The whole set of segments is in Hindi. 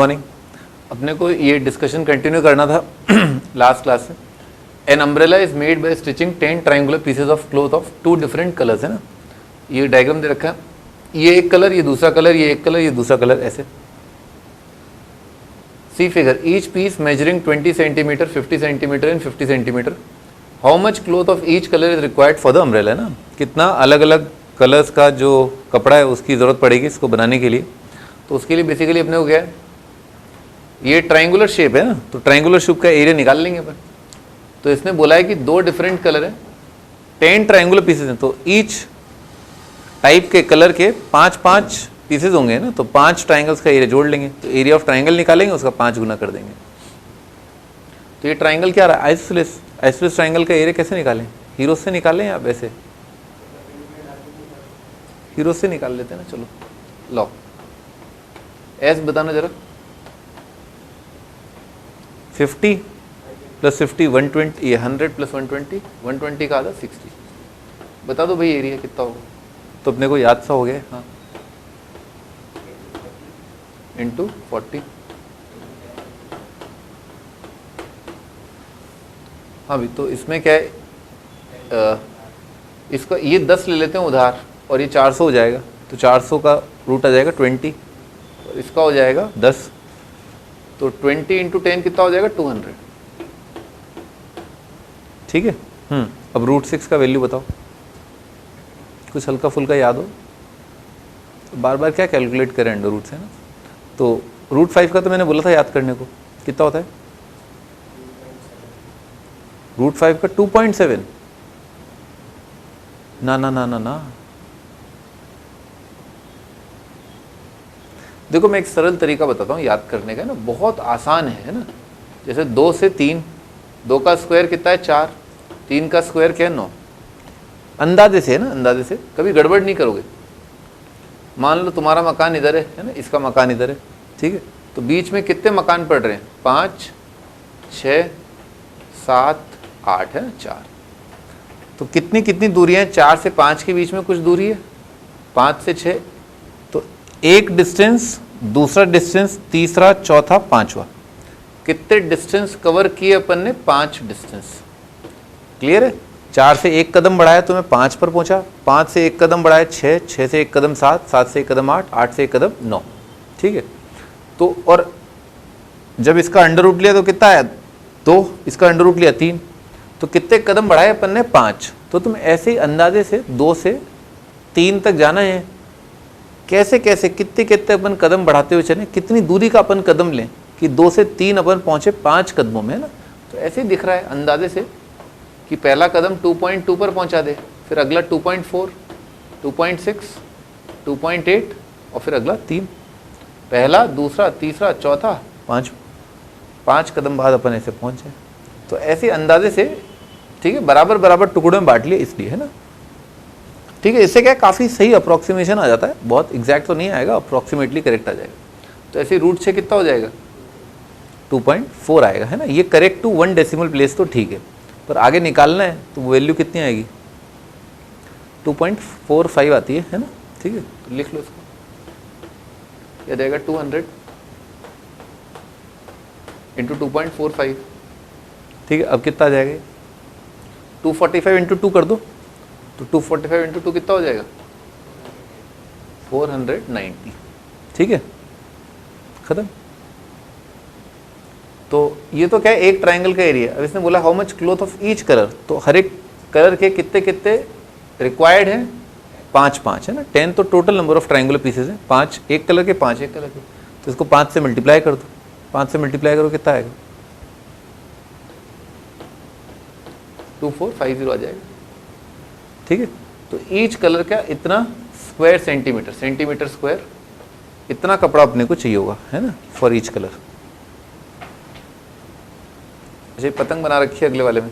मॉर्निंग। अपने को ये डिस्कशन कंटिन्यू करना था लास्ट क्लास से। An umbrella is made by stitching 10 triangular pieces of cloth of 2 different colours, है ना। ये डायग्राम दे रखा है, ये एक कलर, ये दूसरा कलर, ये एक कलर, ये दूसरा कलर, ऐसे। See figure, each piece measuring 20 centimetre, 50 centimetre and 50 centimetre. How much cloth of each colour is required for the umbrella, है ना। कितना अलग अलग कलर्स का जो कपड़ा है उसकी ज़रूरत पड़ेगी इसको बनाने के लिए। तो उसके लिए बेसिकली अपने को क्या है, ये ट्राइंगुलर शेप है ना, तो ट्राइंगुलर शेप का एरिया निकाल लेंगे अपन। तो इसने बोला है कि 2 डिफरेंट कलर है, 10 ट्राइंगुलर पीसेज हैं, तो ईच टाइप के कलर के 5-5 पीसेज होंगे ना, तो 5 ट्राइंगल्स का एरिया जोड़ लेंगे, तो एरिया ऑफ ट्राइंगल निकालेंगे, उसका 5 गुना कर देंगे। तो ये ट्राइंगल क्या रहा है, आइसोसेलेस। आइसोसेलेस ट्राइंगल का एरिया कैसे निकालें, हीरो से निकालें या वैसे, हीरो से निकाल लेते हैं ना। चलो लो एस बताना जरा। 50 + 50 120, ये 100 + 120, 120 का आधा 60। बता दो भाई एरिया कितना होगा। तो अपने को याद सा हो गया, हाँ, × 40। हाँ भी, तो इसमें क्या है, इसका ये 10 ले लेते हैं उधार, और ये 400 हो जाएगा, तो 400 का रूट आ जाएगा 20, और इसका हो जाएगा 10, तो 20 × 10 कितना हो जाएगा 200। ठीक है। अब √6 का वैल्यू बताओ, कुछ हल्का फुल्का याद हो, तो बार बार क्या कैलकुलेट करें अंडर रूट से, ना। तो √5 का तो मैंने बोला था याद करने को, कितना होता है √5 का 2.7। ना ना ना ना ना, देखो मैं एक सरल तरीका बताता हूँ याद करने का, ना, बहुत आसान है ना। जैसे 2 से 3, 2 का स्क्वायर कितना है 4, 3 का स्क्वायर क्या है 9। अंदाजे से है ना, अंदाजे से, कभी गड़बड़ नहीं करोगे। मान लो तुम्हारा मकान इधर है ना, इसका मकान इधर है, ठीक है। तो बीच में कितने मकान पड़ रहे हैं, 5, 6, 7, 8 है, 4। तो कितनी कितनी दूरी है, 4 से 5 के बीच में कुछ दूरी है, 5 से 6, तो एक डिस्टेंस, दूसरा डिस्टेंस, तीसरा, चौथा, पांचवा। कितने डिस्टेंस कवर किए अपन ने, 5 डिस्टेंस। क्लियर है। 4 से 1 कदम बढ़ाया तो मैं 5 पर पहुंचा, 5 से 1 कदम बढ़ाया 6, 6 से 1 कदम 7, 7 से 1 कदम 8, 8 से 1 कदम 9। ठीक है। तो और जब इसका अंडर रूट लिया तो कितना आया 2, इसका अंडर रूट लिया 3, तो कितने कदम बढ़ाए अपन ने 5। तो तुम ऐसे ही अंदाजे से 2 से 3 तक जाना है, कैसे कैसे कितने कितने अपन कदम बढ़ाते हुए चले, कितनी दूरी का अपन कदम लें कि 2 से 3 अपन पहुंचे 5 कदमों में, है ना। तो ऐसे ही दिख रहा है अंदाजे से कि पहला कदम 2.2 पर पहुंचा दे, फिर अगला 2.4, 2.6, 2.8 और फिर अगला 3। पहला, दूसरा, तीसरा, चौथा, 5 कदम बाद अपन ऐसे पहुंचे। तो ऐसे अंदाजे से, ठीक है, बराबर बराबर टुकड़ों में बांट लिए इसलिए, है ना। ठीक है। इससे क्या काफ़ी सही अप्रॉक्सीमेशन आ जाता है, बहुत एग्जैक्ट तो नहीं आएगा, अप्रॉक्सीमेटली करेक्ट आ जाएगा। तो ऐसे √6 कितना हो जाएगा 2.4 आएगा, है ना। ये करेक्ट टू 1 डेसिमल प्लेस तो ठीक है, पर आगे निकालना है तो वैल्यू कितनी आएगी 2.45 आती है ना। ठीक है, तो लिख लो इसको, यह जाएगा 200 × 2.45। ठीक है। अब कितना आ जाएगा 245 × 2 कर दो, तो 245 × 2 कितना हो जाएगा 490। ठीक है, खत्म। तो ये तो क्या है, एक ट्राइंगल का एरिया। अब इसने बोला how much cloth of each colour, तो हर एक कलर के कितने कितने रिक्वायर्ड हैं, 5-5 है ना। 10 तो total number of triangular pieces है, 5 एक कलर के, 5 एक कलर के। तो इसको 5 से मल्टीप्लाई कर दो, 5 से मल्टीप्लाई करो कितना आएगा 2450 आ जाएगा। ठीक है। तो ईच कलर का इतना स्क्वायर सेंटीमीटर, सेंटीमीटर स्क्वायर, इतना कपड़ा अपने को चाहिए होगा, है ना, फॉर ईच कलर। अच्छा, पतंग बना रखी है अगले वाले में,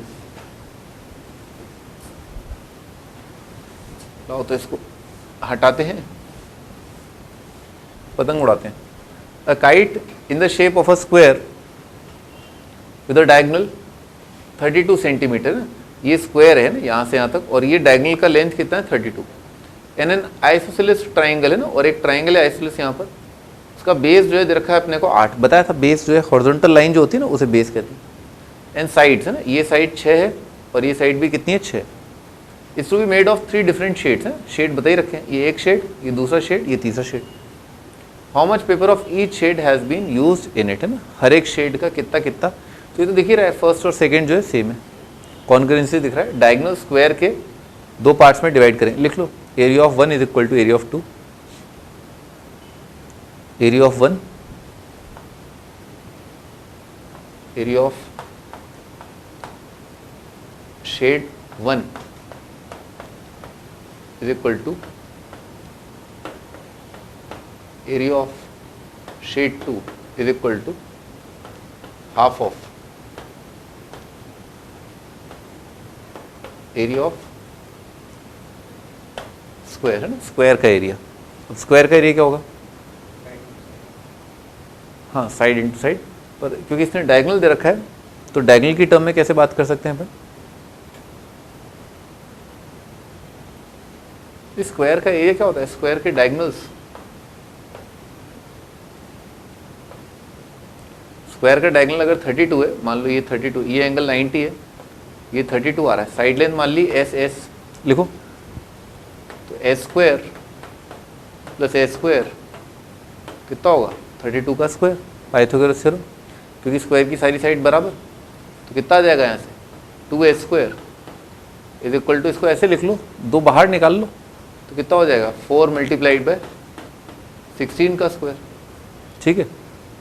लाओ तो इसको हटाते हैं, पतंग उड़ाते हैं। A kite in the shape of a square with a diagonal 32 centimetre, ये स्क्वायर है ना यहाँ से यहाँ तक, और ये डायगोनल का लेंथ कितना है 32। एन आइसोसेलेस ट्राइंगल है ना, और एक ट्राइंगल है आइसोसेलेस यहाँ पर, उसका बेस जो है दे रखा है अपने को 8, बताया था बेस जो है हॉरिजॉन्टल लाइन जो होती है ना उसे बेस कहते हैं। एंड साइड्स है ना, ये साइड 6 है और ये साइड भी कितनी है 6। It's to be made of 3 different shades हैं, शेड बता ही रखे हैं, ये एक शेड, ये दूसरा शेड, ये तीसरा shade. How much paper of each shade has been used in it, है ना, हर एक शेड का कितना कितना। तो ये तो दिख ही रहा है, फर्स्ट और सेकेंड जो है सेम है, कॉन्करेंसी दिख रहा है। डायगोनल स्क्वायर के 2 पार्ट्स में डिवाइड करें, लिख लो area of 1 is equal to area of 2, area of 1 area of shade 1 is equal to area of shade 2 is equal to half of area of square, है ना, स्क्वायर का एरिया। अब स्क्वायर का एरिया क्या होगा, हाँ साइड इंटू साइड, पर क्योंकि इसने डायगोनल दे रखा है तो डायगोनल की टर्म में कैसे बात कर सकते हैं अपन, स्क्वायर का एरिया क्या होता है, स्क्वायर के डायगोनल्स, स्क्वायर का डायगोनल अगर 32 है, मान लो ये 32, ये एंगल 90 है, ये 32 आ रहा है, साइड लेंथ मान ली एस एस लिखो, तो S square plus S square कितना होगा 32 का स्क्वायर, पाइथागोरस थ्योरम, क्योंकि स्क्वायर की सारी साइड बराबर, तो कितना आ जाएगा यहाँ से 2s square is equal to, इसको ऐसे लिख लो, 2 बाहर निकाल लो तो कितना हो जाएगा 4 मल्टीप्लाइड बाय 16 का स्क्वायर, ठीक है।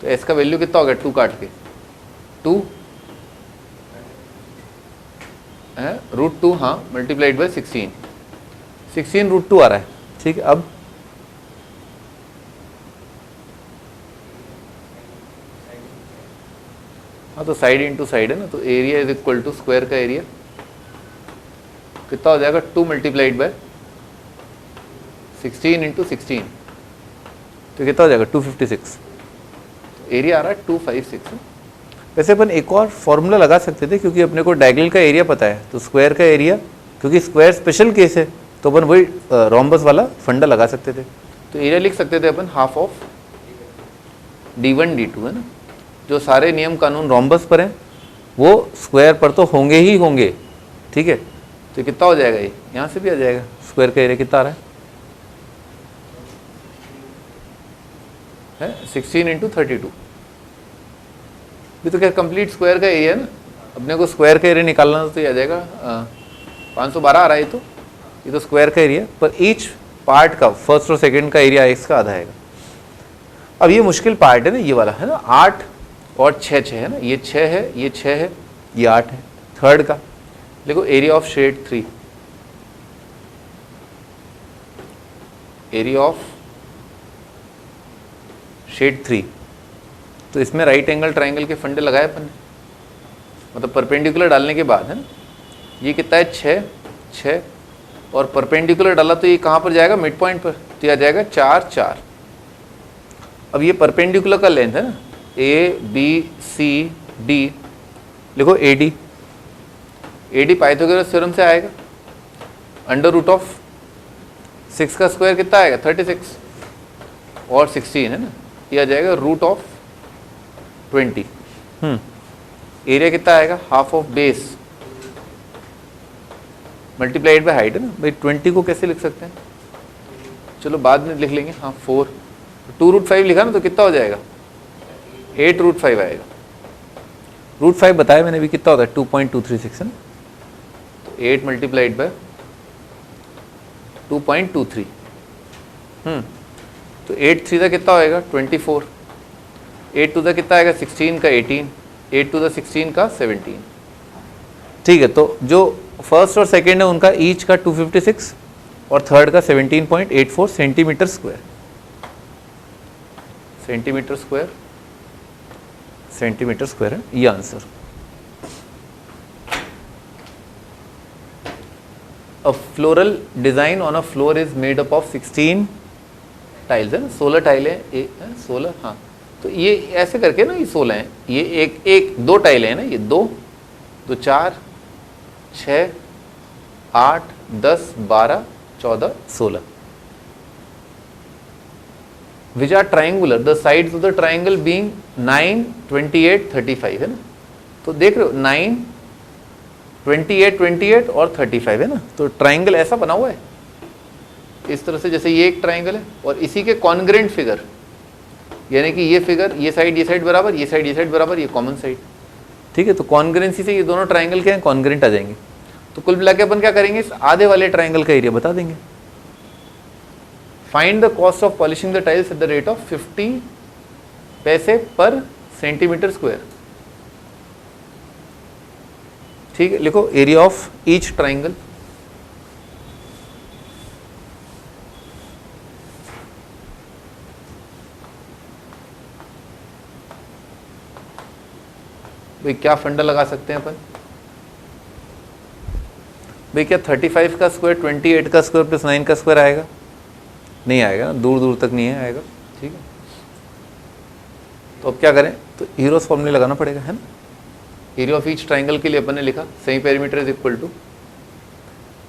तो एस का वैल्यू कितना हो गया 2 काट के 2 है √2, हाँ मल्टीप्लाइड बाय 16 √2 आ रहा है, ठीक है। अब हाँ तो साइड इंटू साइड है ना, तो area is equal to square का एरिया कितना हो जाएगा 2 मल्टीप्लाइड बाय 16 इंटू 16, तो कितना हो जाएगा 256, तो एरिया आ रहा है 256। वैसे अपन एक और फॉर्मूला लगा सकते थे, क्योंकि अपने को डायगोनल का एरिया पता है, तो स्क्वायर का एरिया, क्योंकि स्क्वायर स्पेशल केस है तो अपन वही रोम्बस वाला फंडा लगा सकते थे, तो एरिया लिख सकते थे अपन हाफ ऑफ d1 d2, है ना, जो सारे नियम कानून रोम्बस पर हैं वो स्क्वायर पर तो होंगे ही होंगे, ठीक है। तो कितना हो जाएगा, ये यहाँ से भी आ जाएगा, स्क्वायर का एरिया कितना आ रहा है 16 इंटू 32, ये तो क्या कंप्लीट स्क्वायर का एरिया है ना, अपने को स्क्वायर का एरिया निकालना तो ये आ जाएगा 512 आ रहा है, ये तो स्क्वायर का एरिया, पर ईच पार्ट का फर्स्ट और सेकंड का एरिया x का आधा आएगा। अब ये मुश्किल पार्ट है ना, ये वाला है ना, 8 और 6 है ना, ये 6 है, ये 6 है, ये 8 है, थर्ड का देखो area of shade 3, area of shade 3, तो इसमें राइट एंगल ट्राइंगल के फंडे लगाए अपन ने, मतलब परपेंडिकुलर डालने के बाद है ना, ये कितना है 6 और परपेंडिकुलर डाला तो ये कहाँ पर जाएगा मिड पॉइंट पर, तो यह आ जाएगा 4 4। अब ये परपेंडिकुलर का लेंथ है ना, ABCD लिखो AD पाइथागोरस थ्योरम से आएगा, अंडर रूट ऑफ 6 का स्क्वायर कितना आएगा 36 और 16 है ना, ये आ जाएगा रूट ऑफ 20। एरिया कितना आएगा half of base multiplied by height, है ना भाई। 20 को कैसे लिख सकते हैं, चलो बाद में लिख लेंगे, हाँ 4, 2√5 लिखा ना, तो कितना हो जाएगा 8√5 आएगा। √5 बताया मैंने भी कितना होता है 2.236 है ना, तो 8 मल्टीप्लाइड बाय 2.23, तो 8 3 का कितना होएगा 24, 8 2 का कितना आएगा 16 का 18, 8 2 16 का 17, ठीक है। तो जो फर्स्ट और सेकेंड है उनका ईच का 256 और थर्ड का 17.84 सेंटीमीटर स्क्वायर, सेंटीमीटर स्क्वायर है ये answer. A floral design on a floor is made up of 16 tiles, है ना, 16 टाइलें, 16, हाँ, तो ये ऐसे करके ना, ये 16 हैं, ये एक 2 टाइलें हैं ना, ये 2 2 4 6 8 10 12 14 16, which are triangular, the sides of the triangle being 9, 28, 35 है ना। तो देख रहे हो 9, 28, 28 और 35 है ना। तो ट्राइंगल ऐसा बना हुआ है इस तरह से, जैसे ये एक ट्राइंगल है और इसी के कॉन्ग्रेंट फिगर, यानी कि ये फिगर, ये साइड बराबर, ये साइड बराबर, ये कॉमन साइड, ठीक है। तो कॉन्ग्रेंसी से ये दोनों ट्राइंगल क्या है, कॉन्ग्रेंट आ जाएंगे। तो कुल मिला के अपन क्या करेंगे, इस आधे वाले ट्राइंगल का एरिया बता देंगे। Find the cost of polishing the tiles at the rate of 50 पैसे पर सेंटीमीटर स्क्वायर, ठीक है। लिखो एरिया ऑफ ईच ट्राइंगल, भाई क्या फंडा लगा सकते हैं अपन, भाई क्या 35 का स्क्वायर 28 का स्क्वायर प्लस 9 का स्क्वायर आएगा, नहीं आएगा, दूर दूर तक नहीं आएगा, ठीक है। तो अब क्या करें, तो हीरोस फॉर्मूले लगाना पड़ेगा, है ना। एरिया ऑफ ईच ट्राइंगल के लिए अपन ने लिखा semi perimeter is equal to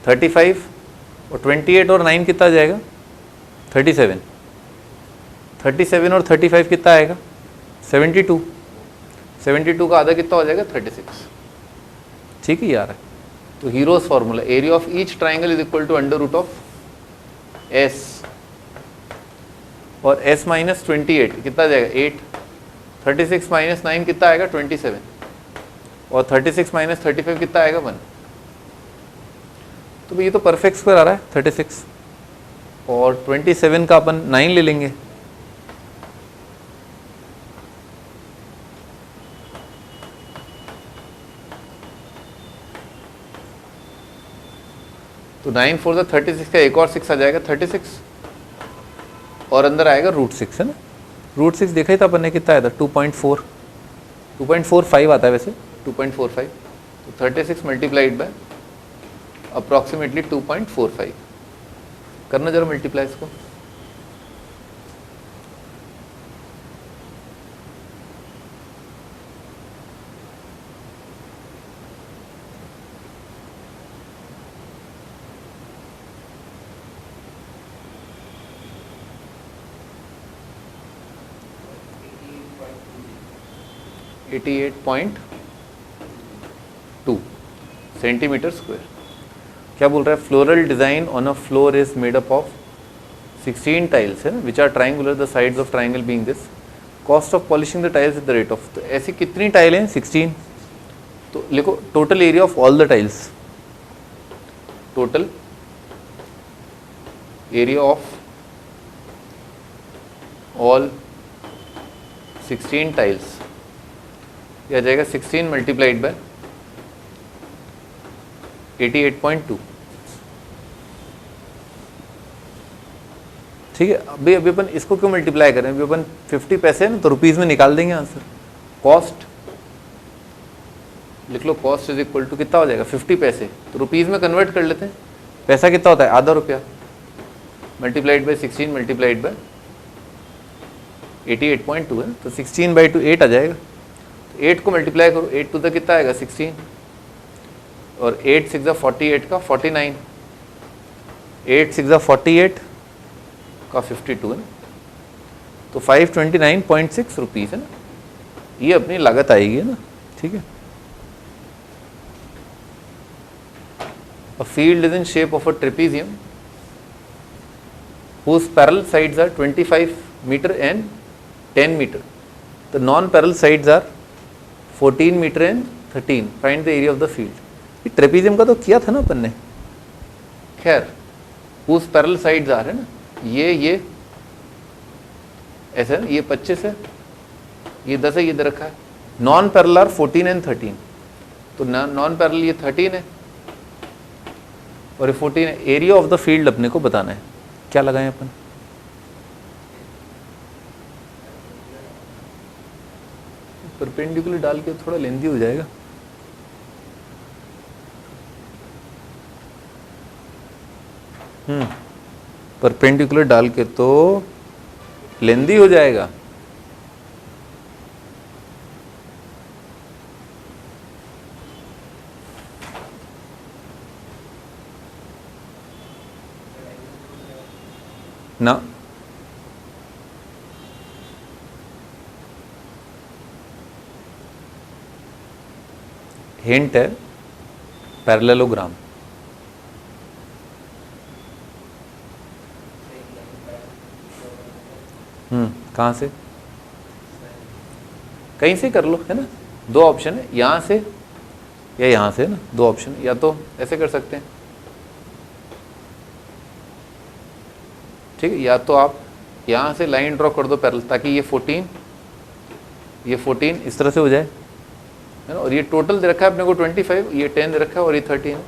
35 और 28 और 9 कितना आ जाएगा, 37, 37 और 35 कितना आएगा, 72, 72 का आधा कितना हो जाएगा, 36, ठीक है यार। तो Hero's formula, area of each triangle is equal to under root of S, और s माइनस 28 कितना आ जाएगा, 8, 36 माइनस 9 कितना आएगा, 27, और 36 माइनस 35 कितना आएगा, 1। तो ये तो परफेक्ट स्क्वायर आ रहा है 36, और 27 का अपन 9 ले लेंगे, तो 9 4 द 36 का एक और 6 आ जाएगा 36, और अंदर आएगा √6, है ना। √6 देखा ही था अपन ने, कितना आया था, 2.45 आता है वैसे, 2.45। तो 36 मल्टीप्लाइड बाय अप्रॉक्सीमेटली 2.45, करना जरा मल्टीप्लाई इसको, .2 सेंटीमीटर स्क्वायर। क्या बोल रहा है, floral design on a floor is made up of 16 tiles, है ना, which are triangular, the sides of triangle being this, cost of polishing the tiles at the rate of, तो ऐसी कितनी टाइल हैं, 16। तो लिखो total area of all the tiles, total area of all 16 tiles, यह आ जाएगा 16 मल्टीप्लाइड बाय 88.2, ठीक है। अभी अपन इसको क्यों मल्टीप्लाई करें, अभी अपन 50 पैसे है ना, तो रुपीज में निकाल देंगे आंसर। कॉस्ट लिख लो, कॉस्ट इज इक्वल टू कितना हो जाएगा, 50 पैसे, तो रुपीज में कन्वर्ट कर लेते हैं। पैसा कितना होता है, आधा रुपया, मल्टीप्लाइड बाय 16 मल्टीप्लाइड बाय 88.2 है, तो 16/2 8 आ जाएगा। तो 8 को मल्टीप्लाई करो, 8 टू द कितना आएगा, 16, और 8 6 48 का 49, 8 6 48 का 52 है ना, तो 529.6 रुपीज़ है ना, ये अपनी लागत आएगी, है ना, ठीक है। A field is in shape of a trapezium whose parallel sides are 25 meter and 10 meter. The non-parallel sides are 14 meter and 13. Find the area of the field. ये ट्रेपीजियम का तो किया था ना अपन ने, खैर whose parallel sides are, है ना, ये ऐसा है ना, ये 25 है, ये 10 है, ये दे रखा है। नॉन पैरेलल आर 14 एंड 13, तो नॉन पैरेलल ये 13 है और ये 14 है। एरिया ऑफ द फील्ड अपने को बताना है, क्या लगाएं अपन, परपेंडिकुलर डाल के थोड़ा लेंदी हो जाएगा। परपेंडिकुलर डाल के तो लेंदी हो जाएगा। ना हिंट है पैरेललोग्राम। कहाँ से? कहीं से कर लो, है ना। दो ऑप्शन है, यहाँ से या यहाँ से, है ना। दो ऑप्शन, या तो ऐसे कर सकते हैं, ठीक है, या तो आप यहाँ से लाइन ड्रॉ कर दो पैरेलल, ताकि ये 14 इस तरह से हो जाए, है ना। और ये टोटल दे रखा है अपने को 25, ये 10 दे रखा है और ये 13।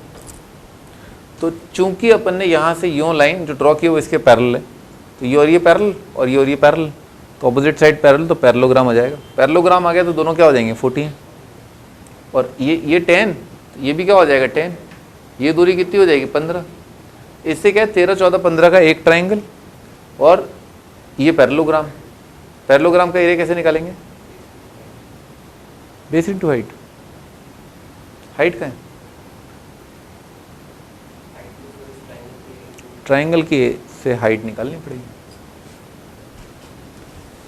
तो चूंकि अपन ने यहाँ से यूँ लाइन जो ड्रॉ की वो इसके पैरेलल है, तो ये और ये पैरेलल और ये पैरेलल, तो ऑपोजिट साइड पैरेलल, तो पैरेललोग्राम आ जाएगा। पैरेललोग्राम आ गया तो दोनों क्या हो जाएंगे 14, और ये 10, ये भी क्या हो जाएगा 10, ये दूरी कितनी हो जाएगी 15। इससे क्या है 13, 14, 15 का एक ट्राइंगल, और ये पैरेललोग्राम। पैरेललोग्राम का एरिया कैसे निकालेंगे? Base into height. हाइट का है ट्राइंगल की से हाइट निकालनी पड़ेगी।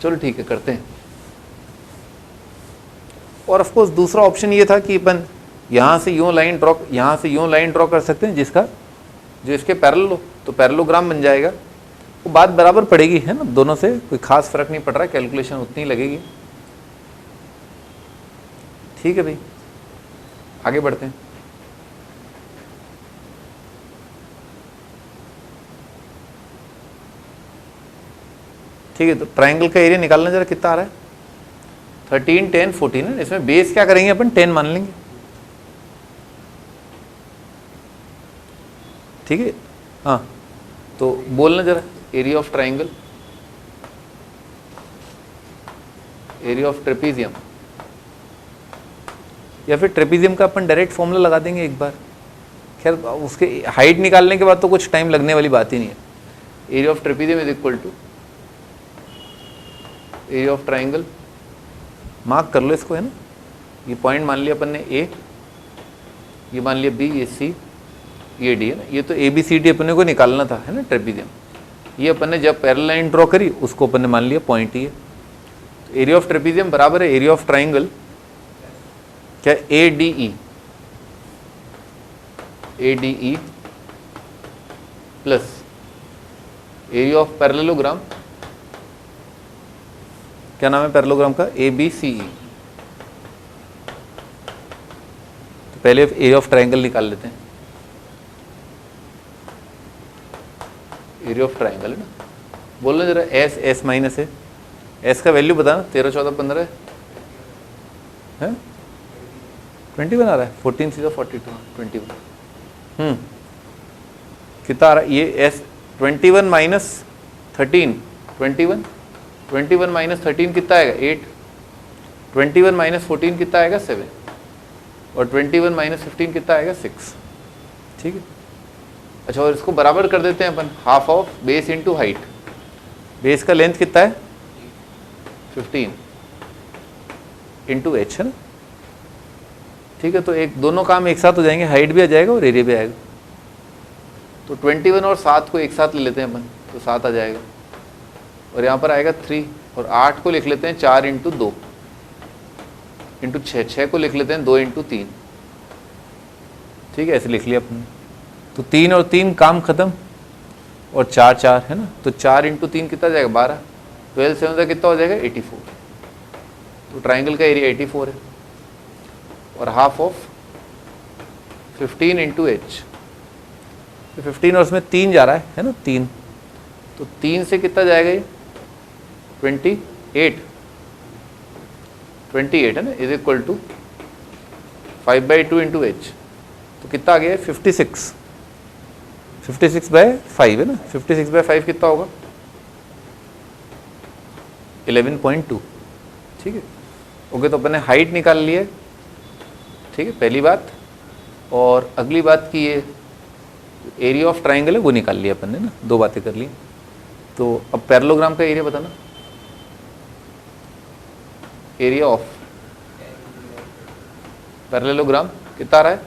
चलो ठीक है, करते हैं। और ऑफ कोर्स दूसरा ऑप्शन ये था कि अपन यहाँ से यूँ लाइन ड्रॉ, यहाँ से यूँ लाइन ड्रॉ कर सकते हैं जिसका जो इसके पैरेलल हो, तो पैरेललोग्राम बन जाएगा। वो बात बराबर पड़ेगी, है ना, दोनों से कोई खास फर्क नहीं पड़ रहा है, कैलकुलेशन उतनी ही लगेगी। ठीक है भाई, आगे बढ़ते हैं। ठीक है, तो ट्राइंगल का एरिया निकालना जरा कितना आ रहा है? 13, 10, 14 है। इसमें बेस क्या करेंगे अपन? 10 मान लेंगे, ठीक है। हाँ, तो बोलना जरा area of triangle, area of trapezium, या फिर ट्रेपीजियम का अपन डायरेक्ट फॉर्मूला लगा देंगे एक बार। खैर उसके हाइट निकालने के बाद तो कुछ टाइम लगने वाली बात ही नहीं है। Area of trapezium is equal to area of triangle, mark कर लो इसको, है ना। ये पॉइंट मान लिया अपन ने ए, ये मान लिया बी, ये सी, ये डी, है ना। ये तो ए बी सी डी अपने को निकालना था, है ना, ट्रेपीजियम। ये अपन ने जब पैरेलल लाइन ड्रॉ करी उसको अपन ने मान लिया पॉइंट ये। तो एरिया ऑफ ट्रेपीजियम बराबर है एरिया ऑफ ट्राइंगल क्या? A D E plus area of parallelogram, क्या नाम है पैरेललोग्राम का? ए बी सी ई। तो पहले एरिया ऑफ ट्राइंगल निकाल लेते हैं। एरिया ऑफ ट्राइंगल है ना, बोलना जरा एस, एस माइनस है, एस का वैल्यू बताना। 13, 14, 15 है, 21 आ रहा है। 14 सीधा 42, 21। कितना आ रहा है ये? एस 21 माइनस 13, 21 माइनस 13 कितना आएगा? 8। 21 माइनस 14 कितना आएगा? 7। और 21 माइनस 15 कितना आएगा? 6। ठीक है, अच्छा, और इसको बराबर कर देते हैं अपन, half of base into height. Base का लेंथ कितना है? 15 इंटू एच, है ना। ठीक है, तो एक दोनों काम एक साथ हो जाएंगे, हाइट भी आ जाएगा और एरिया भी आएगा। तो 21 और 7 को एक साथ ले लेते हैं अपन, तो 7 आ जाएगा, और यहाँ पर आएगा 3, और 8 को लिख लेते हैं 4 इंटू 2 इंटू 6, 6 को लिख लेते हैं 2 इंटू 3। ठीक है, ऐसे लिख लिया अपन। तो 3 और 3 काम खत्म, और 4, 4 है ना। तो 4 इंटू 3 कितना जाएगा? 12। 12 7 का कितना हो जाएगा? 84। तो ट्राइंगल का एरिया 84 है, और हाफ ऑफ 15 इंटू एच। 15 और उसमें 3 जा रहा है ना, 3। तो 3 से कितना जाएगा ये? 28, 28 है ना, is equal to 5/2 into H. तो कितना आ गया? 56, 56/5 है ना। 56/5 कितना होगा? 11.2। ठीक है, ओके। तो अपन ने हाइट निकाल ली है, ठीक है, पहली बात। और अगली बात की ये एरिया ऑफ ट्राइंगल है वो निकाल लिया अपन ने ना, दो बातें कर ली। तो अब पैरेललोग्राम का एरिया बताना। एरिया ऑफ पैरेललोग्राम कितना आ रहा है?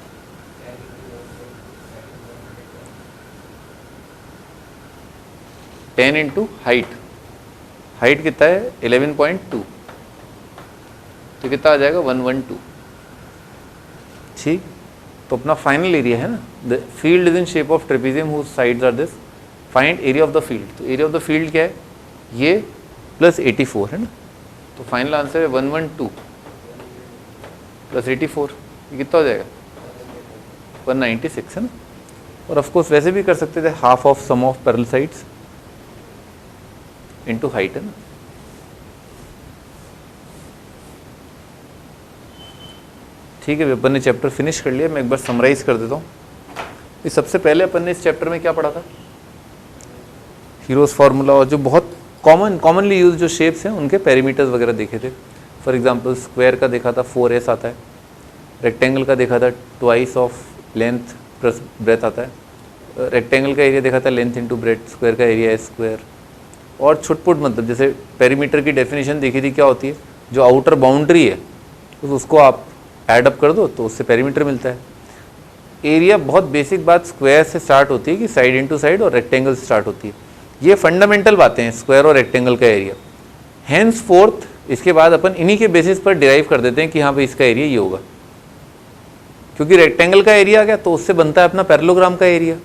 10 इंटू हाइट। हाइट कितना है? 11.2। तो कितना आ जाएगा? 112। ठीक, तो अपना फाइनल एरिया है ना, the field is in shape of trapezium whose sides are this, find area of the field. तो एरिया ऑफ द फील्ड क्या है, ये प्लस 84 है ना, तो फाइनल आंसर है 112 प्लस 84, ये कितना हो जाएगा 196 है ना। और ऑफ कोर्स वैसे भी कर सकते थे, half of sum of parallel sides into height है ना। ठीक है, अपन ने चैप्टर फिनिश कर लिया। मैं एक बार समराइज कर देता हूँ। सबसे पहले अपन ने इस चैप्टर में क्या पढ़ा था, हीरोज फार्मूला, और जो बहुत कॉमनली यूज जो शेप्स हैं उनके पेरीमीटर्स वगैरह देखे थे। फॉर एग्जांपल स्क्वायर का देखा था 4s आता है, रेक्टेंगल का देखा था twice of length plus breadth आता है, रेक्टेंगल का एरिया देखा था लेंथ इंटू ब्रेथ, स्क्वायर का एरिया है स्क्वायर, और छुटपुट मतलब जैसे पेरीमीटर की डेफिनेशन देखी थी क्या होती है, जो आउटर बाउंड्री है तो उसको आप ऐड अप कर दो तो उससे पेरीमीटर मिलता है। एरिया बहुत बेसिक बात स्क्वायर से स्टार्ट होती है कि साइड इंटू साइड, और रेक्टेंगल से स्टार्ट होती है। ये फंडामेंटल बातें हैं स्क्वायर और रेक्टेंगल का एरिया। हैंस फोर्थ इसके बाद अपन इन्हीं के बेसिस पर डिराइव कर देते हैं कि हाँ भाई इसका एरिया ये होगा, क्योंकि रेक्टेंगल का एरिया आ गया तो उससे बनता है अपना पैरेललोग्राम का एरिया,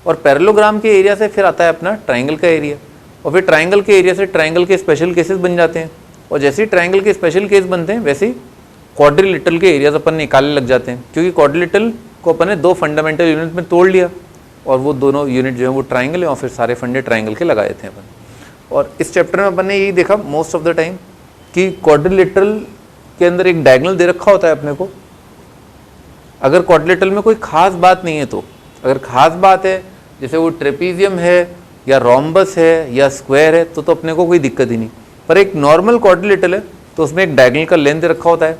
और पैरेललोग्राम के एरिया से फिर आता है अपना ट्राइंगल का एरिया, और फिर ट्राइंगल के एरिया से ट्राइंगल के स्पेशल केसेस बन जाते हैं, और जैसे ही ट्राइंगल के स्पेशल केस बनते हैं वैसे ही क्वाड्रिलेटरल के एरियाज अपन निकालने लग जाते हैं, क्योंकि क्वाड्रिलेटरल को अपन ने दो फंडामेंटल यूनिट में तोड़ लिया, और वो दोनों यूनिट जो है वो ट्राइंगल है, और फिर सारे फंडे ट्राइंगल के लगाए थे अपन। और इस चैप्टर में अपन ने यही देखा मोस्ट ऑफ द टाइम कि क्वाड्रिलेटरल के अंदर एक डायगोनल दे रखा होता है अपने को। अगर क्वाड्रिलेटरल में कोई खास बात नहीं है तो, अगर खास बात है जैसे वो ट्रेपीजियम है या रोम्बस है या स्क्वायर है तो अपने को कोई दिक्कत ही नहीं। पर एक नॉर्मल क्वाड्रिलेटरल है तो उसमें एक डायगोनल का लेंथ दे रखा होता है,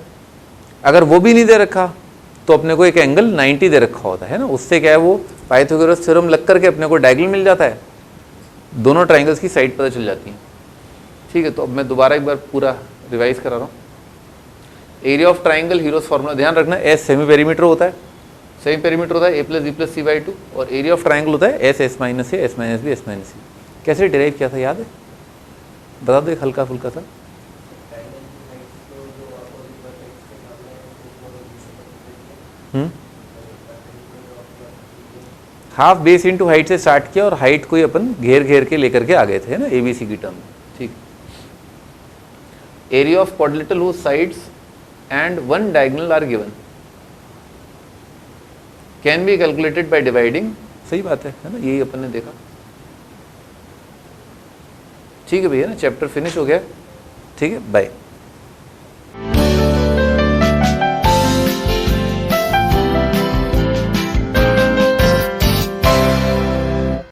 अगर वो भी नहीं दे रखा तो अपने को एक एंगल 90 दे रखा होता है ना। उससे क्या है, वो पाइथागोरस थ्योरम लग करके अपने को डायगोनल मिल जाता है, दोनों ट्राइंगल्स की साइड पता चल जाती है। ठीक है, तो अब मैं दोबारा एक बार पूरा रिवाइज करा रहा हूँ। Area of triangle heroes formula ध्यान रखना, एस सेमी पेरीमीटर होता है, सेमी पेरीमीटर होता है A plus B plus C by 2, और एरिया ऑफ ट्राइंगल होता है S S minus A S minus B S minus C. कैसे डिराइव किया था याद है, बता दो एक हल्का फुल्का सा। हाफ बेस इंटू हाइट से स्टार्ट किया, और हाइट को ही अपन घेर घेर के लेकर के आ गए थे ना एबीसी की टर्म में। ठीक, area of quadrilateral whose sides and one diagonal are given can be calculated by dividing. सही बात है ना, यही अपन ने देखा। ठीक है भैया ना, चैप्टर फिनिश हो गया। ठीक है, बाय।